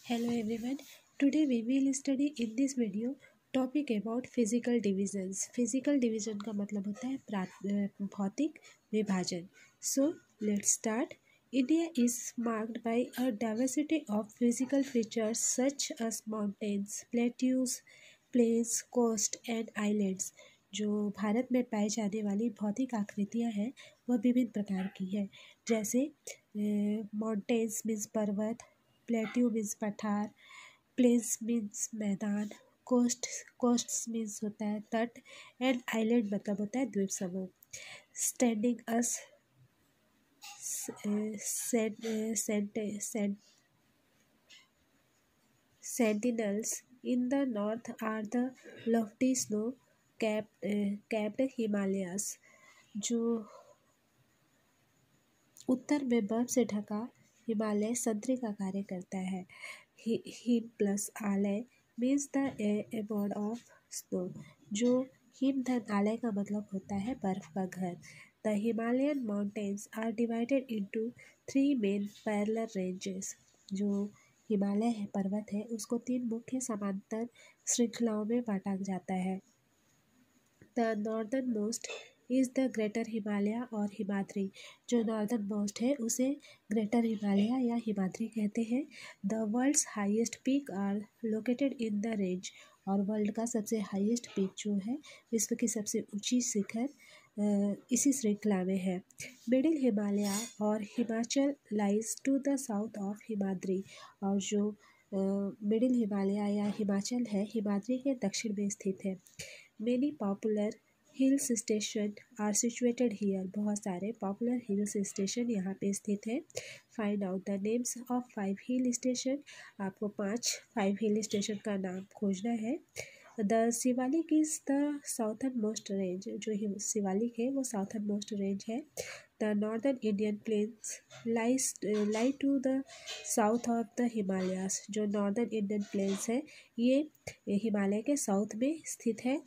Hello everyone. Today we will study in this video topic about physical divisions. Physical division का मतलब होता है भौतिक विभाजन. So let's start. India is marked by a diversity of physical features such as mountains, plateaus, plains, coast and islands. जो भारत में पाई जाने वाली भौतिक आकृतियाँ हैं वह विभिन्न प्रकार की है. जैसे माउंटेन्स मीन्स पर्वत, प्लेट्यू मीन्स पठार, प्लेन्स मीन्स मैदान, कोस्ट मीन्स होता है तट एंड आइलैंड मतलब होता है द्वीप समूह. Standing us sentinels in the north are the lofty snow capped Himalayas. जो उत्तर में बर्फ से ढका हिमालय संतरी का कार्य करता है. हिम प्लस आलय means the abode of snow. जो हिम धन आलय का मतलब होता है बर्फ का घर. The Himalayan mountains are divided into 3 main parallel ranges. जो हिमालय है पर्वत है उसको 3 मुख्य समांतर श्रृंखलाओं में बांटा जाता है. The northern most is the greater Himalaya और हिमाद्री. जो नॉर्दर्न मोस्ट है उसे ग्रेटर हिमालय या हिमाद्री कहते हैं. The world's highest peak are located in the range. और वर्ल्ड का सबसे हाईएस्ट पीक जो है विश्व की सबसे ऊंची शिखर इसी श्रृंखला में है. मिडिल हिमालय और Himachal lies to the south of Himadri. और जो मिडिल हिमालय या हिमाचल है हिमाद्री के दक्षिण में स्थित है. Many popular hills station are situated here. बहुत सारे पॉपुलर हिल्स स्टेशन यहाँ पे स्थित है. Find out the names of 5 hill station. आपको 5 हिल स्टेशन का नाम खोजना है. The Shivalik is the southern most range. जो शिवालिक है वो साउथर्न मोस्ट रेंज है. The northern Indian plains lie to the south of the Himalayas. जो नॉर्दर्न इंडियन प्लेन्स है ये हिमालय के साउथ में स्थित है.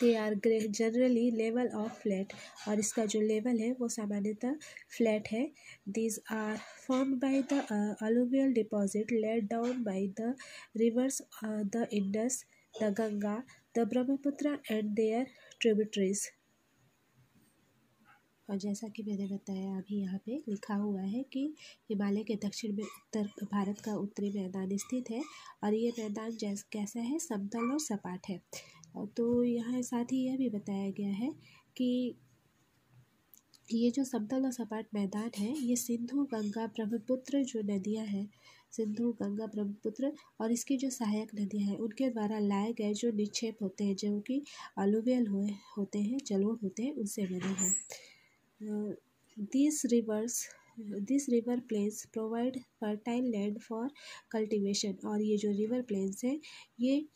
They are generally level of flat. और इसका जो लेवल है वो सामान्यतः फ्लैट है. These are formed by the alluvial deposit laid down by the rivers the Indus, the Ganga, the Brahmaputra and their tributaries. और जैसा कि मैंने बताया अभी यहाँ पे लिखा हुआ है कि हिमालय के दक्षिण में उत्तर भारत का उत्तरी मैदान स्थित है. और ये मैदान कैसा है, समतल और सपाट है. तो यहाँ साथ ही यह भी बताया गया है कि ये जो समतल और सपाट मैदान है ये सिंधु गंगा ब्रह्मपुत्र जो नदियाँ हैं, सिंधु गंगा ब्रह्मपुत्र और इसकी जो सहायक नदियाँ हैं उनके द्वारा लाए गए जो निक्षेप होते हैं जो कि अलुवियल होते हैं, जलोढ़ होते हैं, उनसे बने हैं. This river plains provide fertile land for cultivation. और ये जो रिवर प्लेन्स हैं ये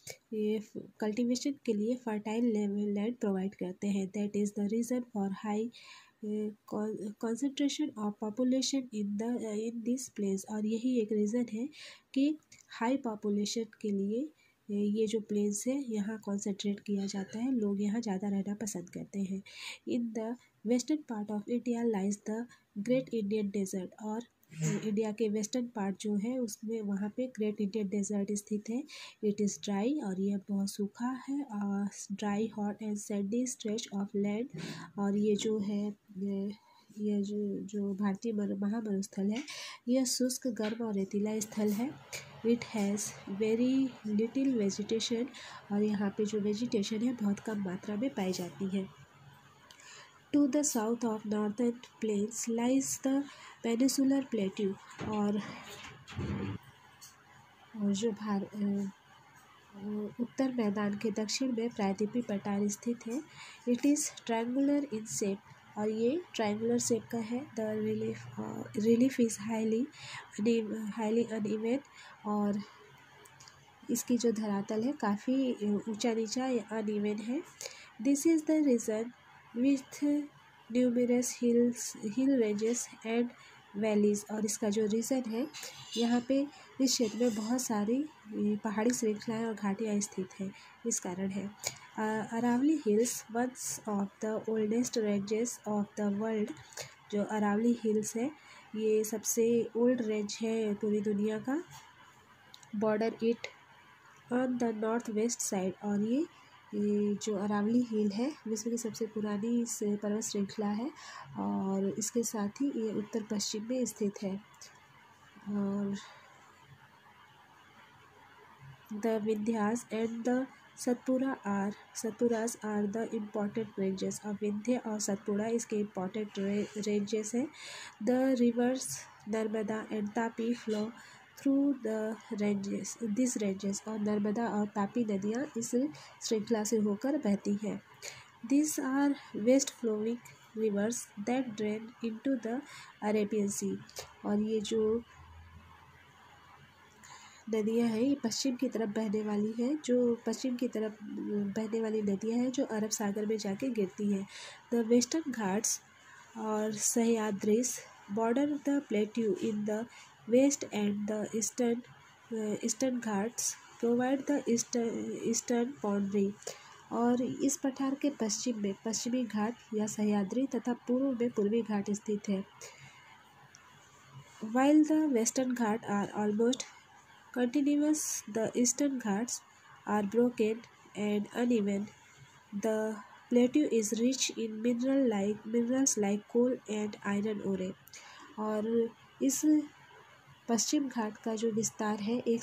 कल्टीवेशन के लिए फर्टाइल लैंड प्रोवाइड करते हैं. That is the reason for high concentration of population in this place. और यही एक रीज़न है कि हाई पॉपुलेशन के लिए ये जो प्लेन्स है यहाँ कॉन्सेंट्रेट किया जाता है. लोग यहाँ ज़्यादा रहना पसंद करते हैं. In the western part of India lies the great Indian desert. और इंडिया के वेस्टर्न पार्ट जो है उसमें वहाँ पे ग्रेट इंडियन डेजर्ट स्थित है. इट इज़ ड्राई और यह बहुत सूखा है. Dry hot and Sandy stretch of land. और ये जो है ये जो भारतीय महामरुस्थल है यह शुष्क गर्म और रेतीला स्थल है. It has very little vegetation. और यहाँ पे जो वेजिटेशन है बहुत कम मात्रा में पाई जाती है. To the south of northern plains lies the peninsular plateau. और जो उत्तर मैदान के दक्षिण में प्रायद्वीपीय पठार स्थित है. It is triangular in shape. और ये ट्रायंगुलर शेप का है. The relief is highly uneven. और इसकी जो धरातल है काफ़ी ऊंचा नीचा अनइवन है. This is the reason with numerous hill ranges and valleys. और इसका जो रीज़न है यहाँ पे इस क्षेत्र में बहुत सारी पहाड़ी श्रृंखलाएँ और घाटियाँ स्थित हैं, इस कारण है. Aravalli hills once of the oldest ranges of the world. जो अरावली हिल्स है ये सबसे ओल्ड रेंज है पूरी दुनिया का. Border it on the north west side. और ये जो अरावली हिल है विश्व की सबसे पुरानी इस पर्वत श्रृंखला है और इसके साथ ही ये उत्तर पश्चिम में स्थित है। और the Vindhyas and the Satpuras are the important ranges. और विंध्य और सतपुड़ा इसके इम्पॉर्टेंट रेंजेस हैं। The rivers Narmada and Tapi flow through the ranges और नर्मदा और तापी नदियाँ इस श्रृंखला से होकर बहती हैं। This are west flowing rivers that drain into the Arabian sea. और ये जो नदियाँ हैं ये पश्चिम की तरफ बहने वाली हैं, जो पश्चिम की तरफ बहने वाली नदियाँ हैं जो अरब सागर में जाके गिरती हैं। द वेस्टर्न घाट्स और Sahyadris border the plateau in the west and the eastern Ghats provide the eastern boundary. और इस पठार के पश्चिम में पश्चिमी घाट या सह्याद्री तथा पूर्व में पूर्वी घाट स्थित है। While the western Ghat are almost continuous, the eastern ghats are broken and uneven. The plateau is rich in minerals like coal and iron ore। और इस पश्चिम घाट का जो विस्तार है एक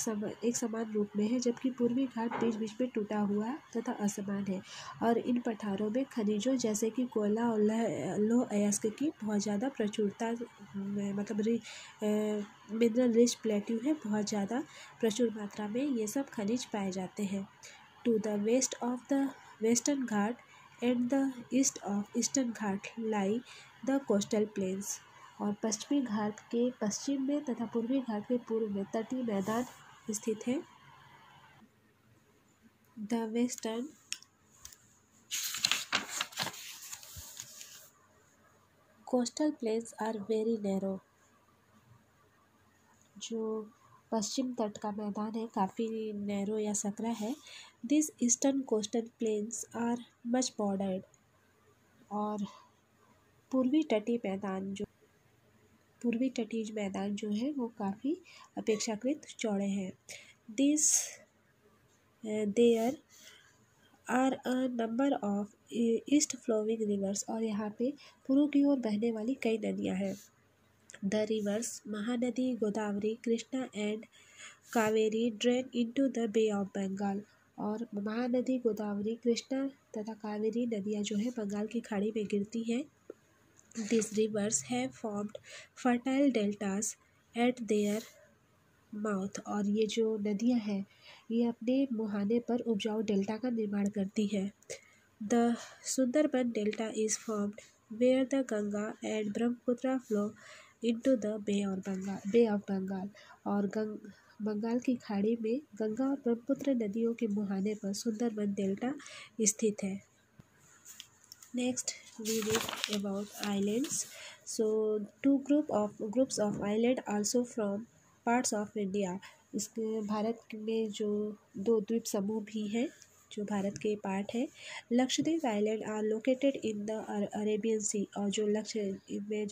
समान रूप में है, जबकि पूर्वी घाट बीच बीच में टूटा हुआ तथा असमान है। और इन पठारों में खनिजों जैसे कि कोयला और लौह अयस्क की बहुत ज़्यादा प्रचुरता मतलब मिनरल रिच प्लेट्यू है, बहुत ज़्यादा प्रचुर मात्रा में ये सब खनिज पाए जाते हैं। To the west of the western Ghat and the east of eastern Ghat lie the coastal plains. और पश्चिमी घाट के पश्चिम में तथा पूर्वी घाट के पूर्व में तटीय मैदान स्थित है। The western coastal plains are very narrow. जो पश्चिम तट का मैदान है काफ़ी नैरो या सकरा है। This eastern coastal plains are much bordered. और पूर्वी तटीय मैदान जो है वो काफ़ी अपेक्षाकृत चौड़े हैं। This there are a number of east flowing rivers. और यहाँ पे पूर्व की ओर बहने वाली कई नदियाँ हैं। The rivers Mahanadi Godavari Krishna and Kaveri drain into the bay of Bengal. और महानदी गोदावरी कृष्णा तथा कावेरी नदियाँ जो है बंगाल की खाड़ी में गिरती हैं। These rivers have formed fertile deltas at their mouth। और ये जो नदियाँ हैं ये अपने मुहाने पर उपजाऊ डेल्टा का निर्माण करती है। The Sundarban delta is formed where the Ganga and Brahmaputra flow into the bay of Bengal. और बंगाल की खाड़ी में गंगा और ब्रह्मपुत्र नदियों के मुहाने पर सुंदरबन डेल्टा स्थित है। Next we read about islands. So two groups of island also from parts of India। इसके भारत में जो दो द्वीप समूह भी हैं जो भारत के पार्ट है। Lakshadweep island are located in the Arabian sea. और जो लक्षद्वीप में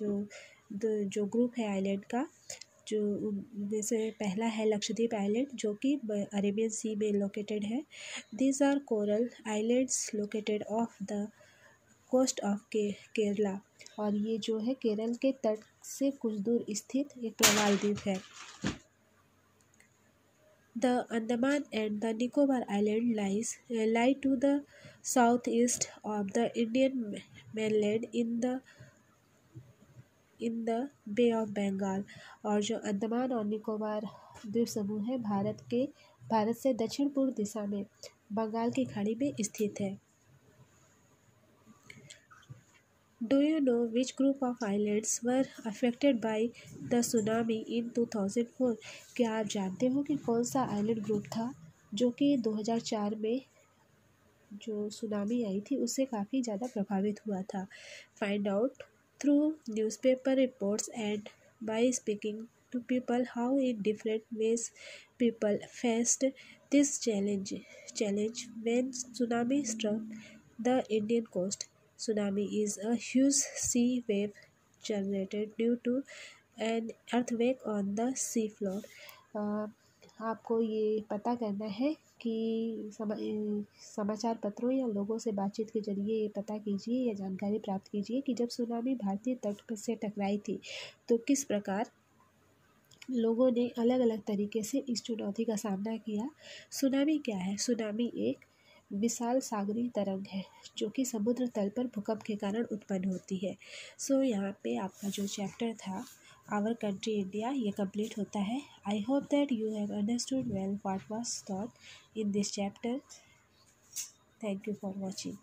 जो ग्रुप है आइलैंड का जो उनमें से पहला है लक्षद्वीप आइलैंड जो कि अरेबियन सी में लोकेटेड है। These are coral islands located off the coast of Kerala. और ये जो है केरल के तट से कुछ दूर स्थित एक प्रवाल द्वीप है। The Andaman and the Nicobar island lie to the south east of the Indian mainland in the bay of Bengal. और जो अंडमान और निकोबार द्वीप समूह है भारत से दक्षिण पूर्व दिशा में बंगाल की खाड़ी में स्थित है। Do you know which group of islands were affected by the tsunami in 2004? क्या आप जानते हो कि कौन सा आइलैंड ग्रुप था जो कि 2004 में जो सुनामी आई थी उससे काफ़ी ज़्यादा प्रभावित हुआ था। Find out through newspaper reports and by speaking to people how in different ways people faced this challenge when tsunami struck the Indian coast. Tsunami is a huge sea wave generated due to an earthquake on the seafloor. आपको ये पता करना है कि समाचार पत्रों या लोगों से बातचीत के जरिए ये पता कीजिए या जानकारी प्राप्त कीजिए कि जब सुनामी भारतीय तट से टकराई थी तो किस प्रकार लोगों ने अलग अलग तरीके से इस चुनौती का सामना किया। सुनामी क्या है? सुनामी एक विशाल सागरीय तरंग है जो कि समुद्र तल पर भूकंप के कारण उत्पन्न होती है। सो यहाँ पे आपका जो चैप्टर था आवर कंट्री इंडिया ये कंप्लीट होता है। I hope that you have understood well what was taught in this chapter. Thank you for watching.